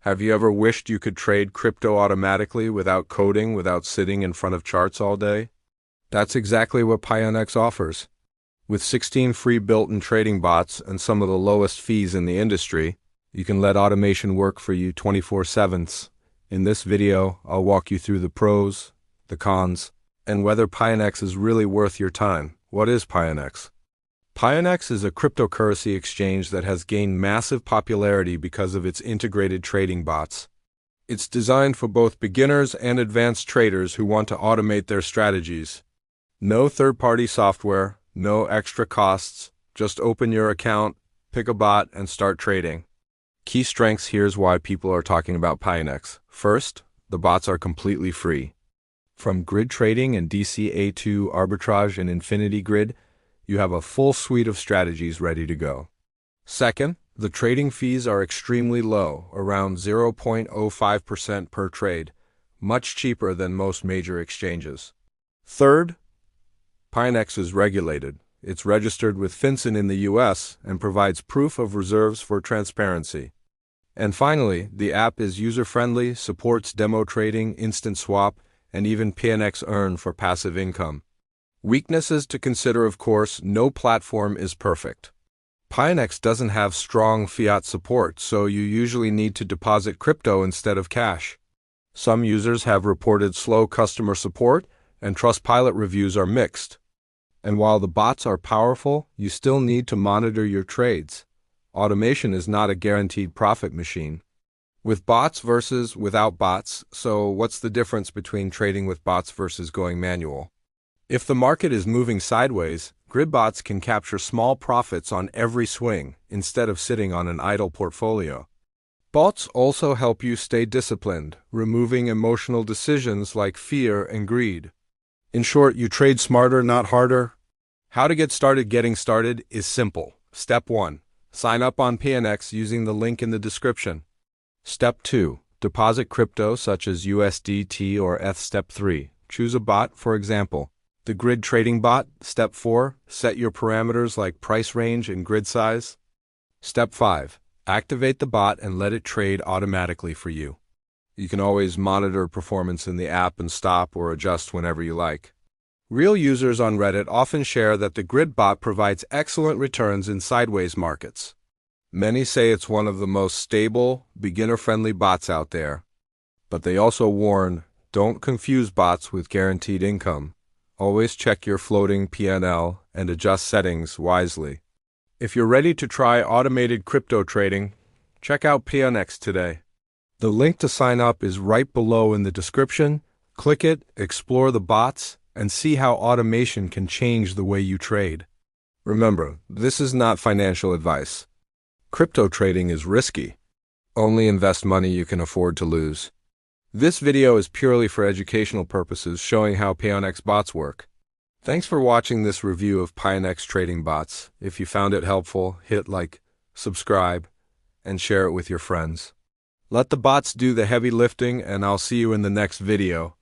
Have you ever wished you could trade crypto automatically without coding, without sitting in front of charts all day? That's exactly what Pionex offers. With 16 free built-in trading bots and some of the lowest fees in the industry, you can let automation work for you 24/7. In this video, I'll walk you through the pros, the cons, and whether Pionex is really worth your time. What is Pionex? Pionex is a cryptocurrency exchange that has gained massive popularity because of its integrated trading bots. It's designed for both beginners and advanced traders who want to automate their strategies. No third-party software, no extra costs, just open your account, pick a bot, and start trading. Key strengths: here's why people are talking about Pionex. First, the bots are completely free. From grid trading and DCA to arbitrage and infinity grid, you have a full suite of strategies ready to go. Second, the trading fees are extremely low, around 0.05% per trade, much cheaper than most major exchanges. Third, Pionex is regulated. It's registered with FinCEN in the US and provides proof of reserves for transparency. And finally, the app is user-friendly, supports demo trading, instant swap, and even Pionex Earn for passive income. Weaknesses to consider: of course, no platform is perfect. Pionex doesn't have strong fiat support, so you usually need to deposit crypto instead of cash. Some users have reported slow customer support, and Trustpilot reviews are mixed. And while the bots are powerful, you still need to monitor your trades. Automation is not a guaranteed profit machine. With bots versus without bots, so what's the difference between trading with bots versus going manual? If the market is moving sideways, grid bots can capture small profits on every swing instead of sitting on an idle portfolio. Bots also help you stay disciplined, removing emotional decisions like fear and greed. In short, you trade smarter, not harder. How to get started? Getting started is simple. Step 1. Sign up on Pionex using the link in the description. Step 2. Deposit crypto such as USDT or ETH. Step 3. Choose a bot, for example, the grid trading bot. Step 4. Set your parameters like price range and grid size. Step 5. Activate the bot and let it trade automatically for you. You can always monitor performance in the app and stop or adjust whenever you like. Real users on Reddit often share that the grid bot provides excellent returns in sideways markets. Many say it's one of the most stable, beginner-friendly bots out there. But they also warn, don't confuse bots with guaranteed income. Always check your floating P&L and adjust settings wisely. If you're ready to try automated crypto trading, check out Pionex today. The link to sign up is right below in the description. Click it, explore the bots, and see how automation can change the way you trade. Remember, this is not financial advice. Crypto trading is risky. Only invest money you can afford to lose. This video is purely for educational purposes, showing how Pionex bots work. Thanks for watching this review of Pionex Trading Bots. If you found it helpful, hit like, subscribe, and share it with your friends. Let the bots do the heavy lifting, and I'll see you in the next video.